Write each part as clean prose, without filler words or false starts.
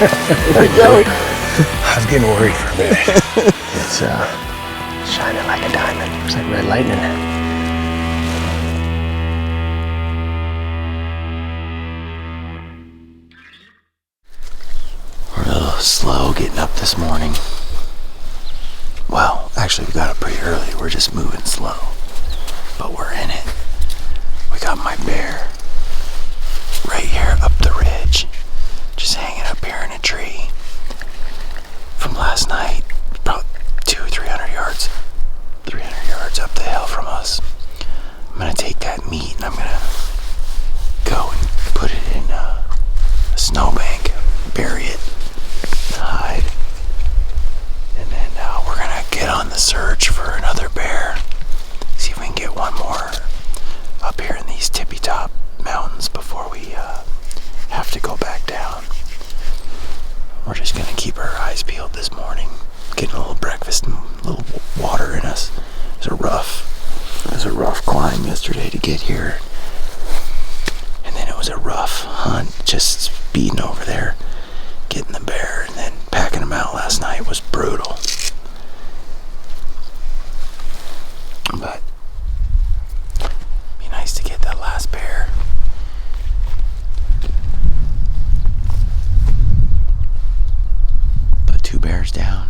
There we go. I was getting worried for a minute. It's shining like a diamond. It's like red lightning. We're a little slow getting up this morning. Well, actually we got up pretty early. We're just moving slow. But we're in it. We got my bear right here up the ridge. Just hanging up here in a tree. From last night, about 300 yards up the hill from us. I'm gonna take that meat and I'm gonna go and put it in a snowbank, bury it, and hide. And then we're gonna get on the search for another bear. See if we can get one more up here in these tippy top mountains before we have to go back down. We're just gonna keep our eyes peeled this morning, getting a little breakfast and a little water in us. It was a rough climb yesterday to get here, and then it was a rough hunt, just speeding over there, getting the bear, and then packing him out last night was brutal. But it'd be nice to get that last bear. Put 2 bears down.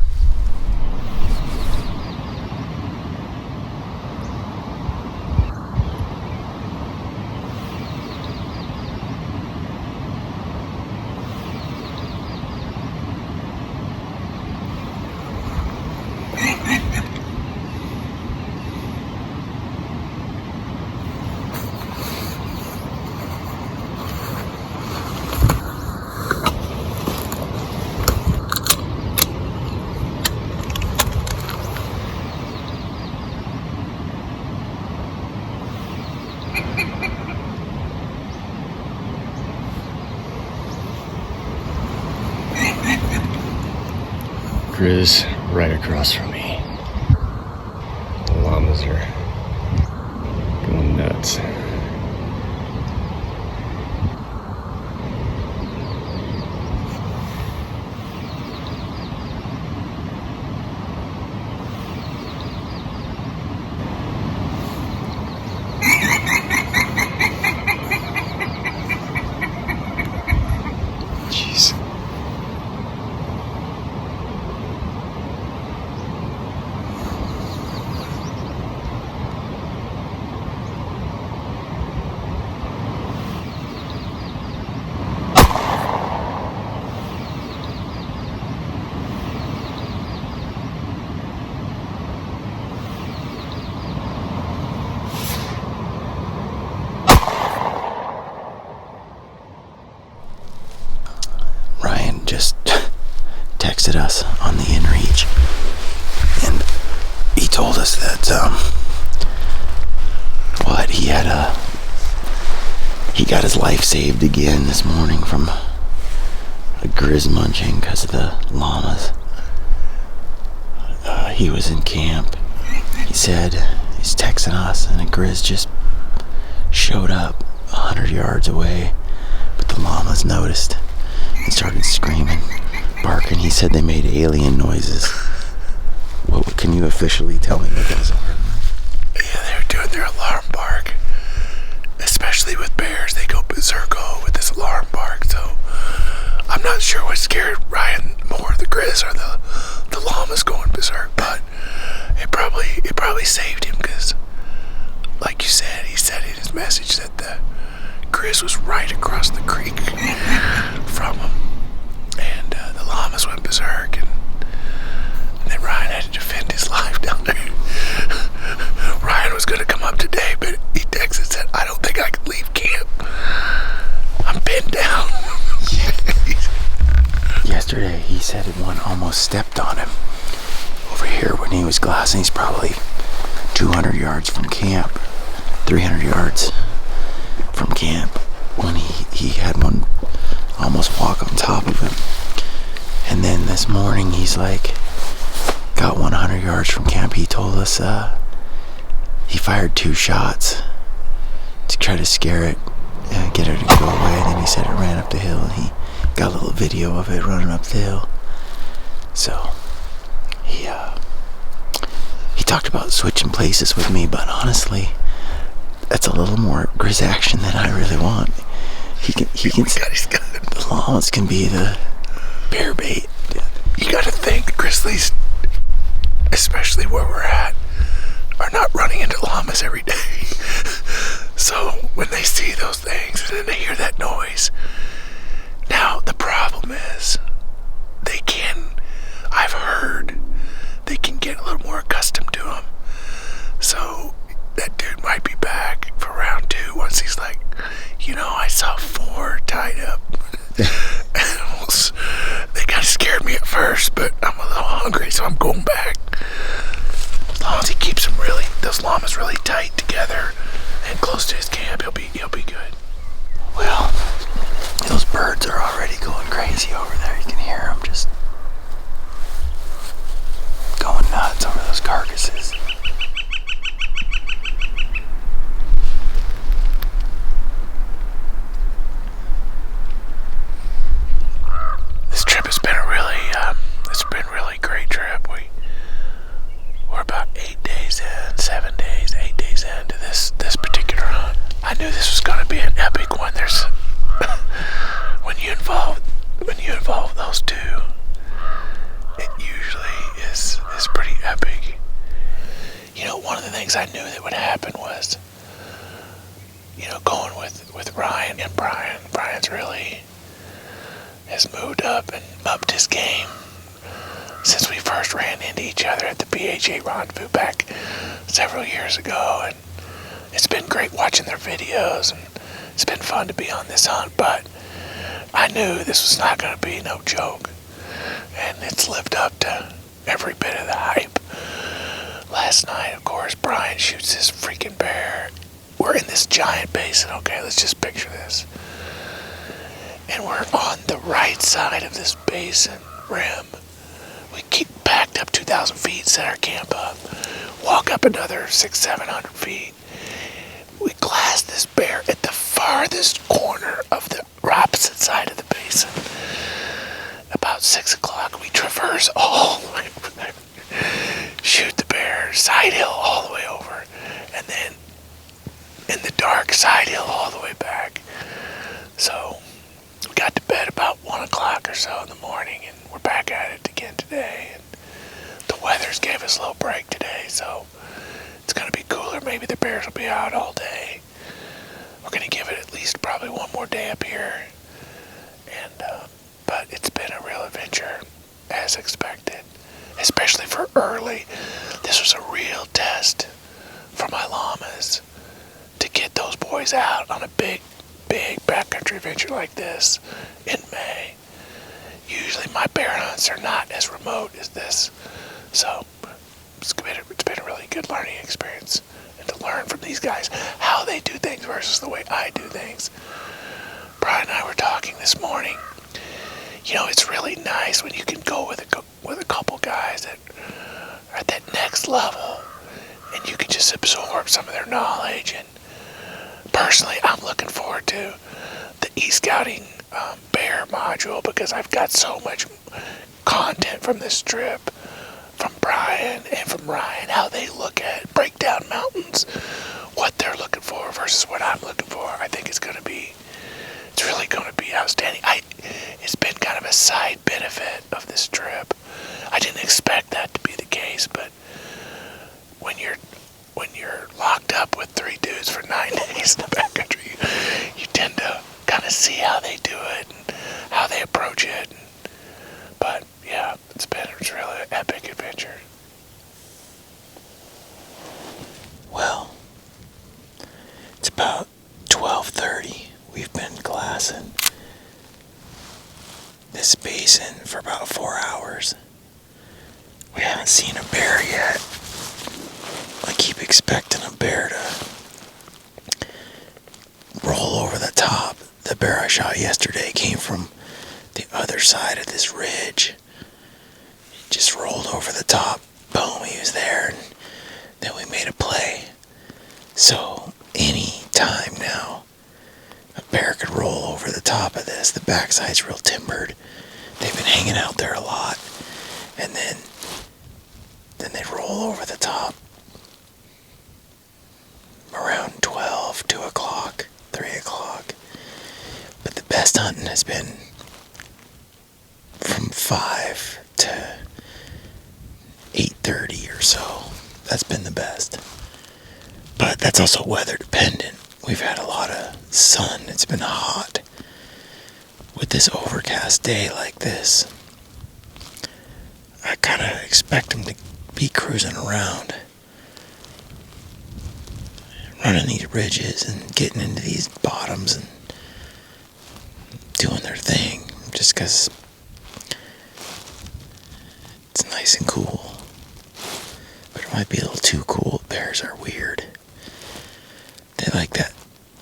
Grizz right across from me. The llamas are going nuts. Jeez. Ryan just texted us on the inReach, and he told us that he got his life saved again this morning from a grizz munching because of the llamas. He was in camp. He said he's texting us, and a grizz just showed up 100 yards away, but the llamas noticed and started screaming, barking. He said they made alien noises. What can you officially tell me what those are? Yeah, they're doing their alarm bark. Especially with bears, they go berserko with this alarm bark. So I'm not sure what scared Ryan more, the grizz or the llamas going berserk, but it probably saved him because, like you said, he said in his message that the grizz was right across the creek from him, and the llamas went berserk, and then Ryan had to defend his life down there. Ryan was going to come up today, but he texted and said, I don't think I can leave camp. I'm pinned down. Yesterday, he said one almost stepped on him over here when he was glassing. He's probably 200 yards from camp, 300 yards from camp, when he had one almost walk on top of him. And then this morning, he's like, got 100 yards from camp. He told us he fired 2 shots to try to scare it, get her to go away. And then he said it ran up the hill, and got a little video of it running up the hill. So he talked about switching places with me, but honestly, that's a little more Grizz action than I really want. He can. The Llamas can be the bear bait. You gotta think the Grizzlies, especially where we're at, are not running into Llamas every day. So when they see those things and then they hear that noise, now the problem is I've heard they can get a little more accustomed to them. So that dude might be back for round 2 once he's like, I saw 4 tied up animals. They kind of scared me at first, but I'm a little hungry, so I'm going back. As long as he keeps those llamas really tight together and close to his camp, he'll be good. Well, those birds are already going crazy over there. You can hear them just going nuts over those carcasses. This trip has been it's been a really great trip. We're about 8 days in, 7 days, 8 days into this particular hunt. I knew this was going to be an epic one. There's when you involve those two, it usually is pretty epic. One of the things I knew that would happen was, going with Ryan and Brian. Brian's really has moved up and upped his game since we first ran into each other at the BHA rendezvous back several years ago, and it's been great watching their videos, and it's been fun to be on this hunt, but I knew this was not going to be no joke, and it's lived up to every bit of the hype. Last night, of course, Brian shoots this freaking bear. We're in this giant basin, okay, let's just picture this. And we're on the right side of this basin rim. We keep backed up 2,000 feet, set our camp up, walk up another 600-700 feet. We glass this bear at the farthest corner of the opposite side of the basin. About 6 o'clock, we traverse all the way over there, shoot the bear, side hill all the way over, and then in the dark, side hill all the way back. So we got to bed about 1 o'clock or so in the morning, and we're back at it again today. And the weather's gave us a little break today, so it's going to be cooler. Maybe the bears will be out all day. We're going to give it at least probably one more day up here. And but it's been a real adventure, as expected, especially for early. This was a real test for my llamas to get those boys out on a big backcountry adventure like this in May. Usually my bear hunts are not as remote as this, so it's been a really good learning experience, and to learn from these guys how they do things versus the way I do things. Brian and I were talking this morning. It's really nice when you can go with a couple guys that are at that next level, and you can just absorb some of their knowledge. And personally, I'm looking forward to the e-scouting bear module, because I've got so much content from this trip, from Brian and from Ryan, how they break down mountains, what they're looking for versus what I'm looking for. I think it's really going to be outstanding. It's been kind of a side benefit of this trip. I didn't expect that to be the case, but when you're locked up with 3 dudes for 9 days in the backcountry, you tend to kind of see how they do it and how they approach it. But yeah, it's really an epic adventure. Well, it's about 12:30. We've been glassing this basin for about 4 hours. We haven't seen a bear yet. I keep expecting a bear to roll over the top. The bear I shot yesterday came from the other side of this ridge. He just rolled over the top. Boom, he was there, and then we made a play. So any time now, a bear could roll over the top of this. The backside's real timbered. They've been hanging out there a lot. And then they'd roll over the top around 12, 2 o'clock, 3 o'clock. But the best hunting has been from 5 to 8:30 or so. That's been the best. But that's also weather dependent. We've had a lot of sun. It's been hot. With this overcast day like this, I kind of expect them to be cruising around, running these ridges and getting into these bottoms and doing their thing, just because it's nice and cool. But it might be a little too cool. Bears are weird. They like that.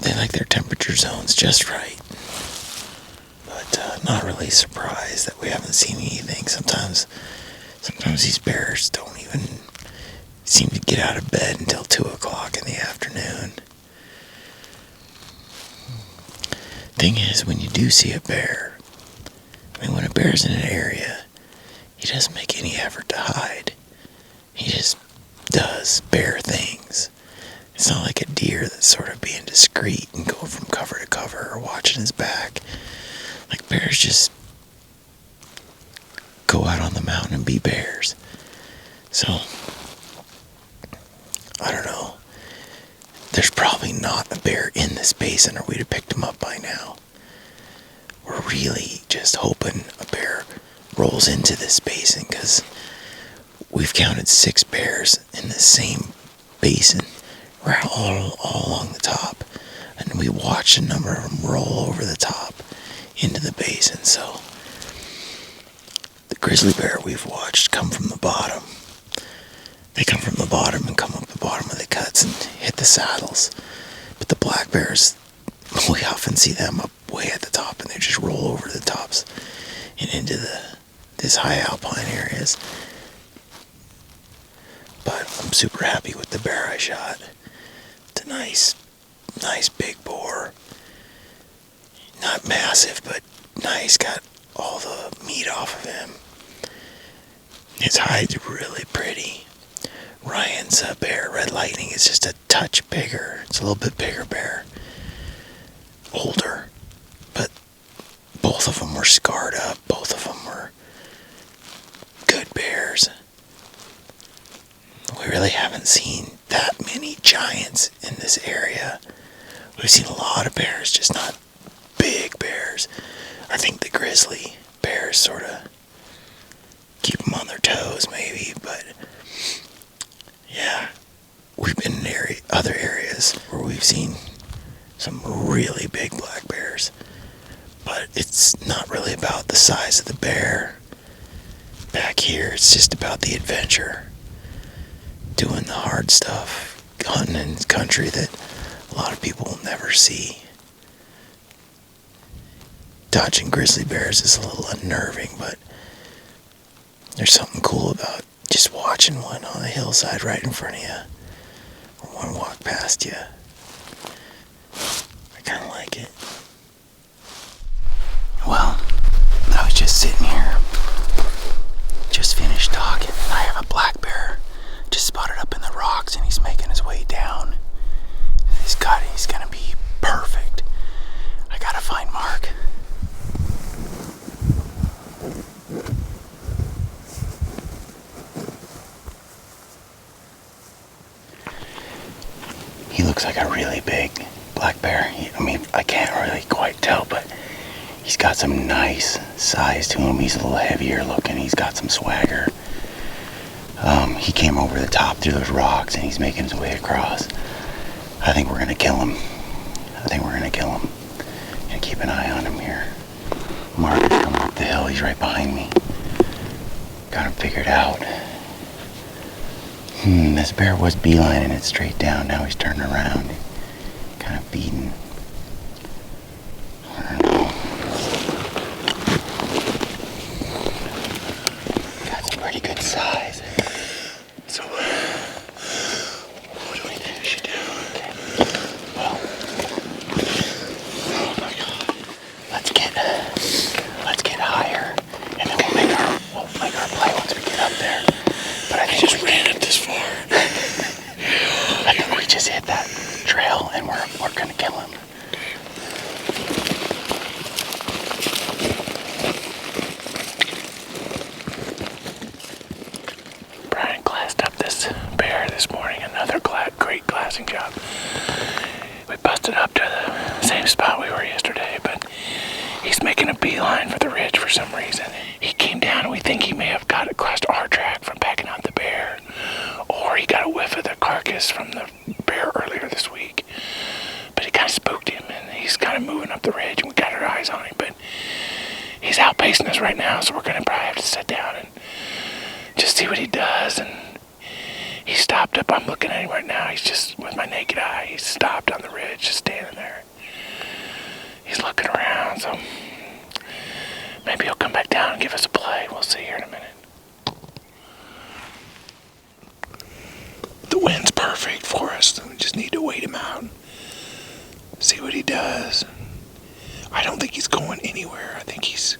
They like their temperature zones just right. But not really surprised that we haven't seen anything. Sometimes these bears don't even seem to get out of bed until 2 o'clock in the afternoon. Thing is, when you do see a bear, when a bear's in an area, he doesn't make any effort to hide. He just does bear things. It's not like a deer that's sort of being discreet and going from cover to cover or watching his back. Like, bears just go out on the mountain and be bears. So, I don't know. There's probably not a bear in this basin, or we'd have picked him up by now. We're really just hoping a bear rolls into this basin, because we've counted 6 bears in the same basin, right all along the top, and we watched a number of them roll over the top into the basin. So the grizzly bear we've watched come from the bottom. They come from the bottom and come up the bottom of the cuts and hit the saddles. But the black bears, we often see them up way at the top, and they just roll over the tops and into this high alpine areas. But I'm super happy with the bear I shot. It's a nice big boar. Not massive, but nice. Got all the meat off of him. His hide's really pretty. Ryan's bear, Red Lightning, is just a touch bigger. It's a little bit bigger bear. Older. But both of them were scarred up. Both of them were good bears. We really haven't seen that many giants in this area. We've seen a lot of bears, just not big bears. I think the grizzly bears sort of keep them on their toes, maybe, but yeah, we've been in other areas where we've seen some really big black bears, but it's not really about the size of the bear. Back here, it's just about the adventure, doing the hard stuff, hunting in country that a lot of people will never see. Dodging grizzly bears is a little unnerving, but there's something cool about just watching one on the hillside right in front of you, or one walk past you. I kind of like it. Well, I was just sitting here, just finished talking, and I have a black bear just spotted up in the rocks, and he's making his way down. And he's gonna be perfect. I gotta find Mark. He looks like a really big black bear. I can't really quite tell, but he's got some nice size to him. He's a little heavier looking. He's got some swagger. He came over the top through those rocks, and he's making his way across. I think we're gonna kill him. And keep an eye on him here. Mark is coming up the hill. He's right behind me. Got him figured out. This bear was beelining it straight down. Now he's turning around, kind of feeding. I don't know. Got some pretty good size. So, what do we think we should do? Okay. Well, oh my God. beeline for the ridge for some reason. He came down and we think he may have got across our track from packing out the bear. Or he got a whiff of the carcass from the bear earlier this week. But it kind of spooked him and he's kind of moving up the ridge and we got our eyes on him. But he's outpacing us right now, so we're going to probably have to sit down and just see what he does. And he stopped up. I'm looking at him right now. He's just, with my naked eye, he's stopped on the ridge, just standing there. He's looking around, so maybe he'll come back down and give us a play. We'll see here in a minute. The wind's perfect for us, so we just need to wait him out. See what he does. I don't think he's going anywhere. I think he's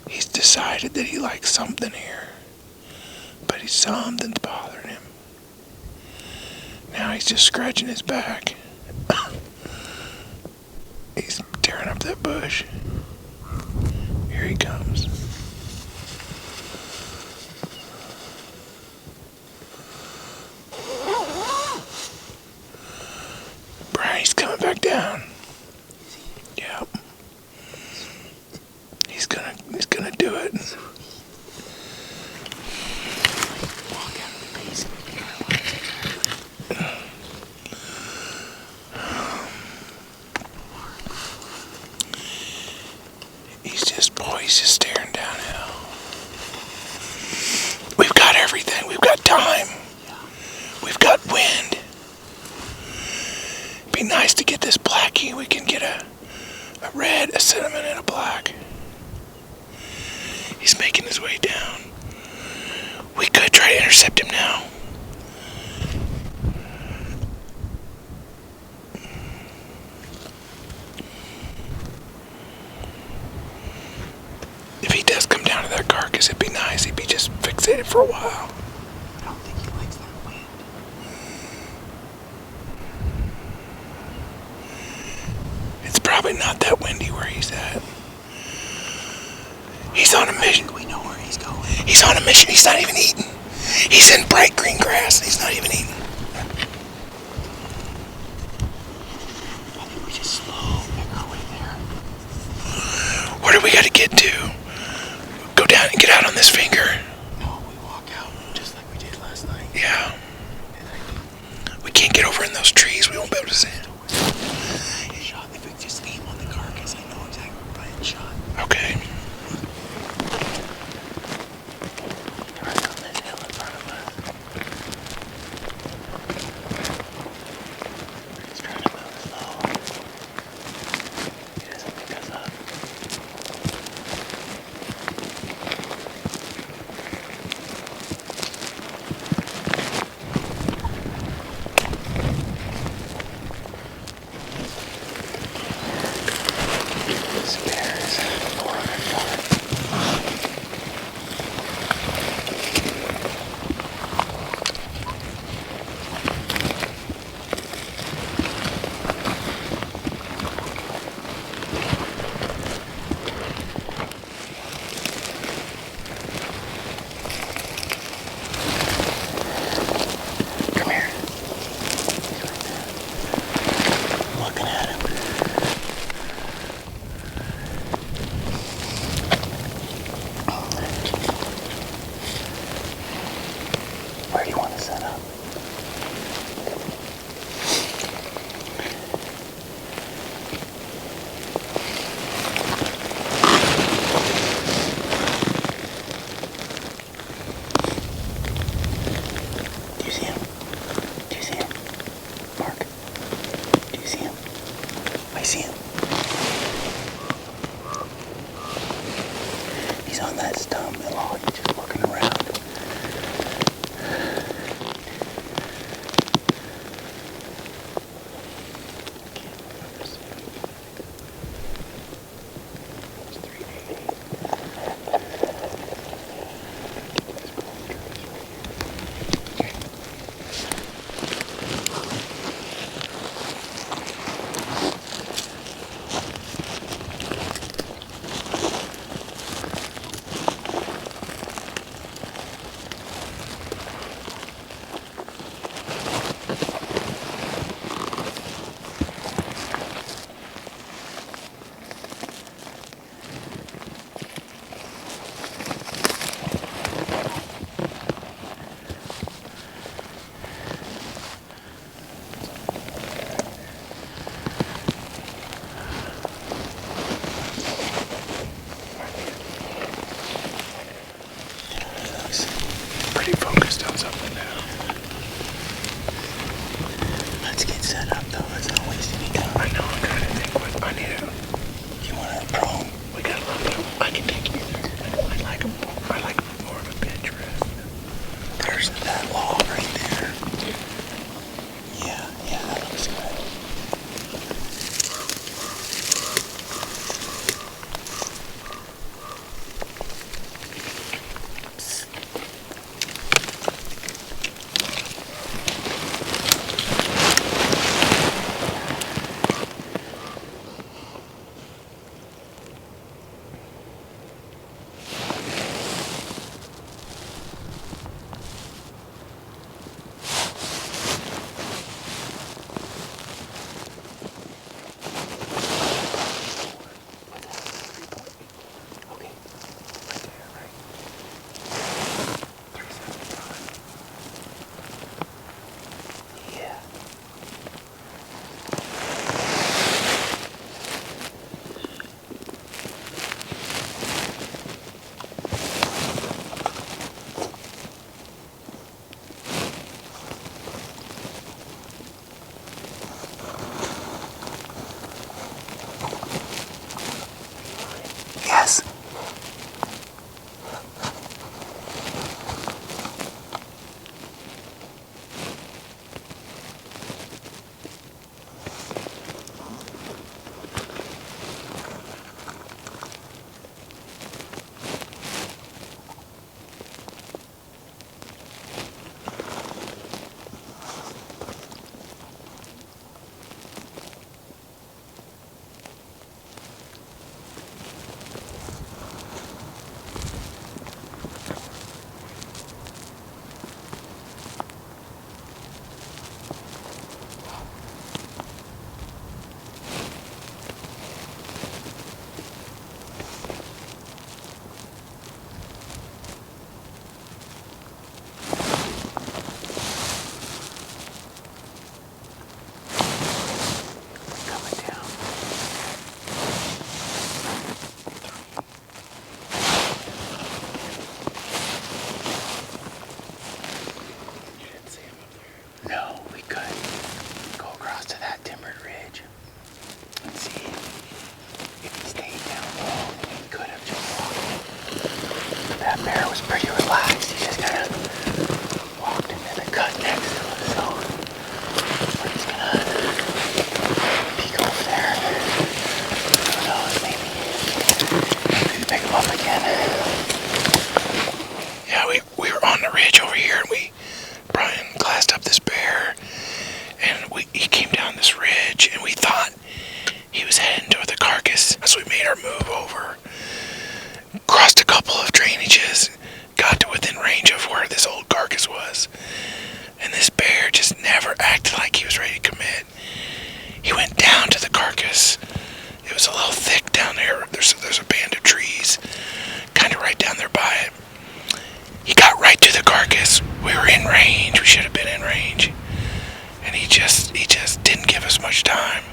decided that he likes something here. But something's bothering him. Now he's just scratching his back. He's tearing up that bush. Here he comes. Brian's coming back down. Yep. He's gonna do it. He's just staring downhill. We've got everything. We've got time. We've got wind. It'd be nice to get this blackie. We can get a red, a cinnamon, and a black. He's making his way down. We could try to intercept him now. If he does come down to that carcass, it'd be nice. He'd be just fixated for a while. I don't think he likes that wind. It's probably not that windy where he's at. He's on a mission. We know where he's going. He's on a mission. He's not even eating. He's in bright green grass. He's not even eating. I think we just slow make our way there. Where do we got to get to? Go down and get out on this finger. No, we walk out just like we did last night. Yeah. We can't get over in those trees. We won't be able to see it. Shot. If we just aim on the carcass, I know exactly where Brian shot. Okay. Right on this hill in front of us. He's trying to move slow. He doesn't pick us up. This bear is 400 yards. Come here. He's right there. I'm looking at him. Where do you want to set up? Do you see him? Do you see him? Mark? Do you see him? I see him. He's on that stump and log. He's just looking around. So we made our move over, crossed a couple of drainages, got to within range of where this old carcass was. And this bear just never acted like he was ready to commit. He went down to the carcass. It was a little thick down there. There's a band of trees kind of right down there by it. He got right to the carcass. We were in range. We should have been in range. And he just didn't give us much time.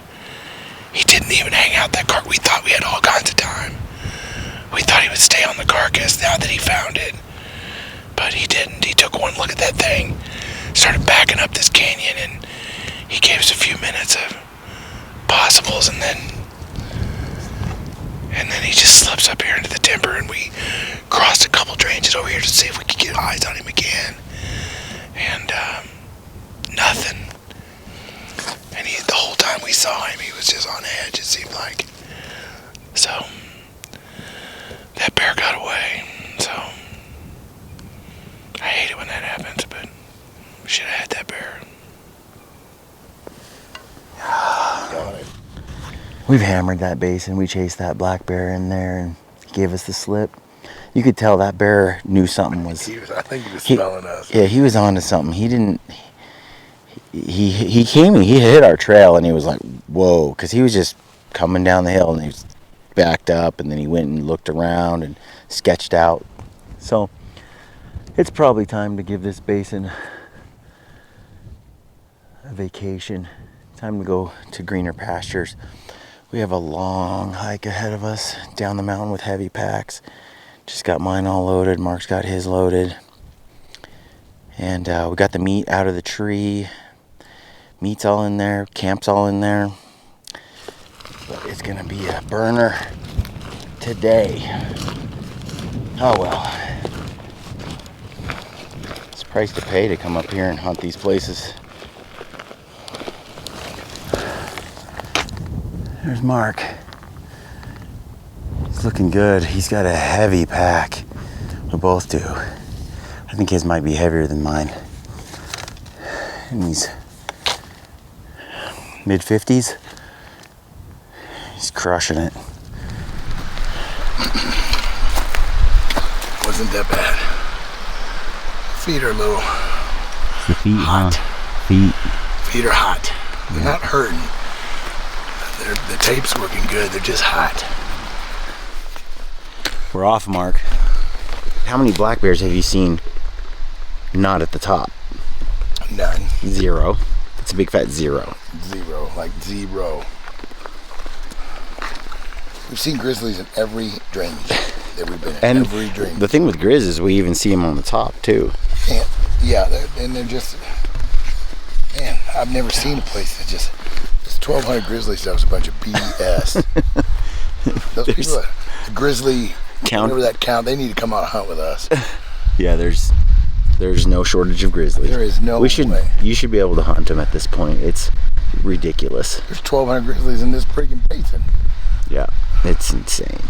He didn't even hang out that carcass. We thought we had all kinds of time. We thought he would stay on the carcass now that he found it. But he didn't. He took one look at that thing, started backing up this canyon, and he gave us a few minutes of possibles, and then he just slips up here into the timber, and we crossed a couple drainages over here to see if we could get eyes on him again. And nothing. And the whole time we saw him, he was just on edge, it seemed like. So that bear got away. So I hate it when that happens, but we should have had that bear. We've hammered that basin. We chased that black bear in there, and he gave us the slip. You could tell that bear knew something was. I think he was smelling us. Yeah, he was onto something. He didn't. He came and he hit our trail, and he was like, "Whoa!" Because he was just coming down the hill, and he was backed up, and then he went and looked around and sketched out. So it's probably time to give this basin a vacation. Time to go to greener pastures. We have a long hike ahead of us down the mountain with heavy packs. Just got mine all loaded. Mark's got his loaded. And we got the meat out of the tree. Meat's all in there. Camp's all in there. But it's going to be a burner today. Oh well. It's a price to pay to come up here and hunt these places. There's Mark. He's looking good. He's got a heavy pack. We both do. I think his might be heavier than mine. And he's mid-50s. He's crushing it. Wasn't that bad. Feet are a little The feet, hot. Feet. Feet are hot. They're not hurting. The tape's working good. They're just hot. We're off, Mark. How many black bears have you seen not at the top? None. 0. It's a big fat 0. 0. Like 0. We've seen grizzlies in every drainage that we've been in. And every drainage. the thing with Grizz is we even see them on the top too. And, yeah, they're just... Man, I've never seen a place that just... This 1,200 grizzly stuff is a bunch of BS. Those people, the grizzly count, whatever that count, they need to come out and hunt with us. Yeah, there's no shortage of grizzlies. There is no way. You should be able to hunt them at this point. It's ridiculous. There's 1,200 grizzlies in this freaking basin. Yeah, it's insane.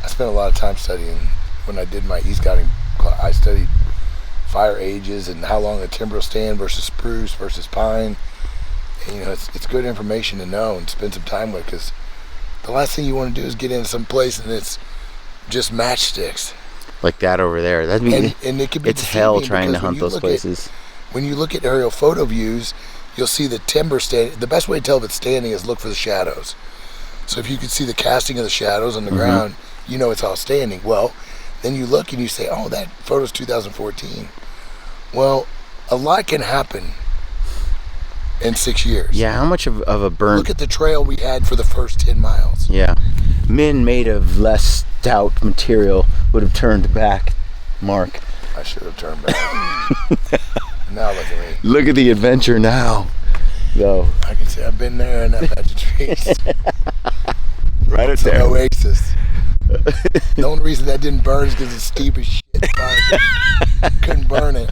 I spent a lot of time studying when I did my e-scouting. I studied fire ages and how long a timber will stand versus spruce versus pine. And, you know, it's good information to know and spend some time with, because the last thing you want to do is get in some place and it's just matchsticks. Like that over there. That'd be, and it could be it's hell trying to hunt those when places. When you look at aerial photo views, you'll see the timber standing. The best way to tell if it's standing is look for the shadows. So if you can see the casting of the shadows on the ground, you know it's all standing. Well, then you look and you say, oh, that photo's 2014. Well, a lot can happen in 6 years. Yeah, how much of a burn? Look at the trail we had for the first 10 miles. Yeah. Men made of less stout material would have turned back, Mark. I should have turned back. Now look at me. Look at the adventure now, though. I can say I've been there in that patch of trees. Right It's an oasis. The only reason that didn't burn is because it's steep as shit. Couldn't burn it.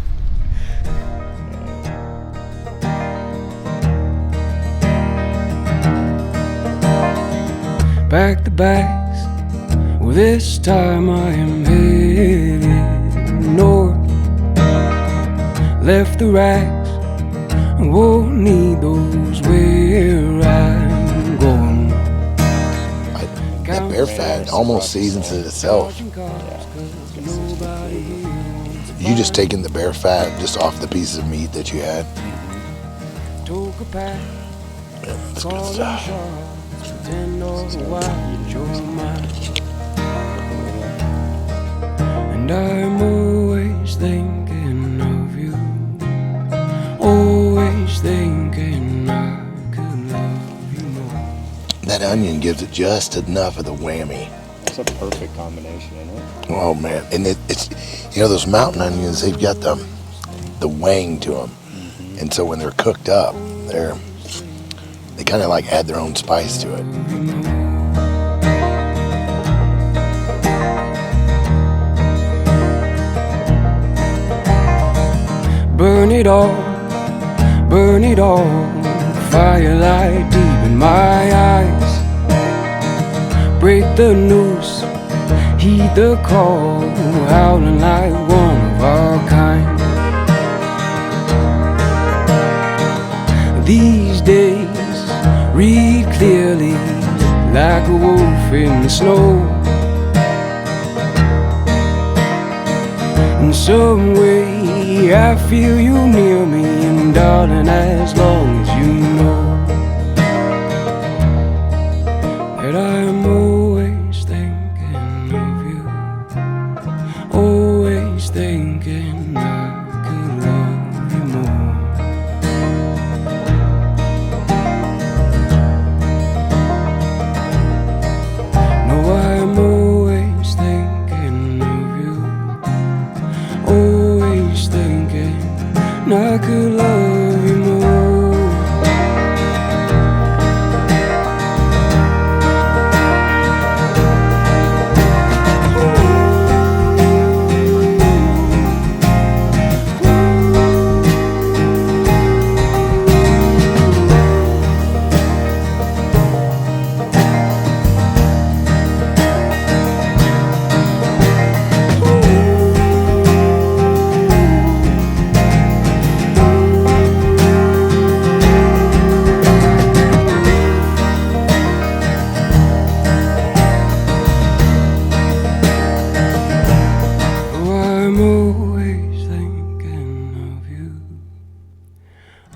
Back to backs, well this time I am headed north. Left the racks, I won't need those where I'm going. almost seasons it itself. You just taking the bare fat just off the pieces of meat that you had. Yeah, that's good stuff. And I'm always thinking of you, always thinking I could love you more. That onion gives it just enough of the whammy. It's a perfect combination, isn't it? Oh man, and it's those mountain onions, they've got the wang to them, and so when they're cooked up, they kind of like add their own spice to it. Burn it all, firelight deep in my eyes. Break the noose, heed the call, howling like one of our kind. These days, read clearly like a wolf in the snow. In some way I feel you near me, and darling, as long as you know that I'm always thinking of you, always thinking I could love you more. No, I'm always thinking of you, always thinking I could love you more.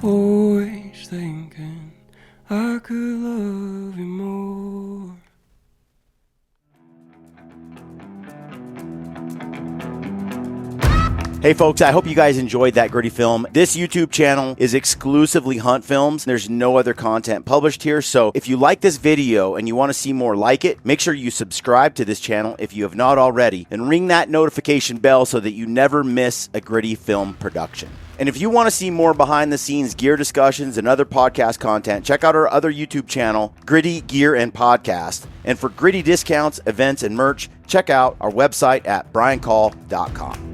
Always thinking I could love you more. Hey folks, I hope you guys enjoyed that gritty film. This YouTube channel is exclusively hunt films. There's no other content published here, so if you like this video and you want to see more like it, make sure you subscribe to this channel if you have not already, and ring that notification bell so that you never miss a gritty film production. And if you want to see more behind the scenes gear discussions and other podcast content, check out our other YouTube channel, Gritty Gear and Podcast. And for gritty discounts, events, and merch, check out our website at briancall.com.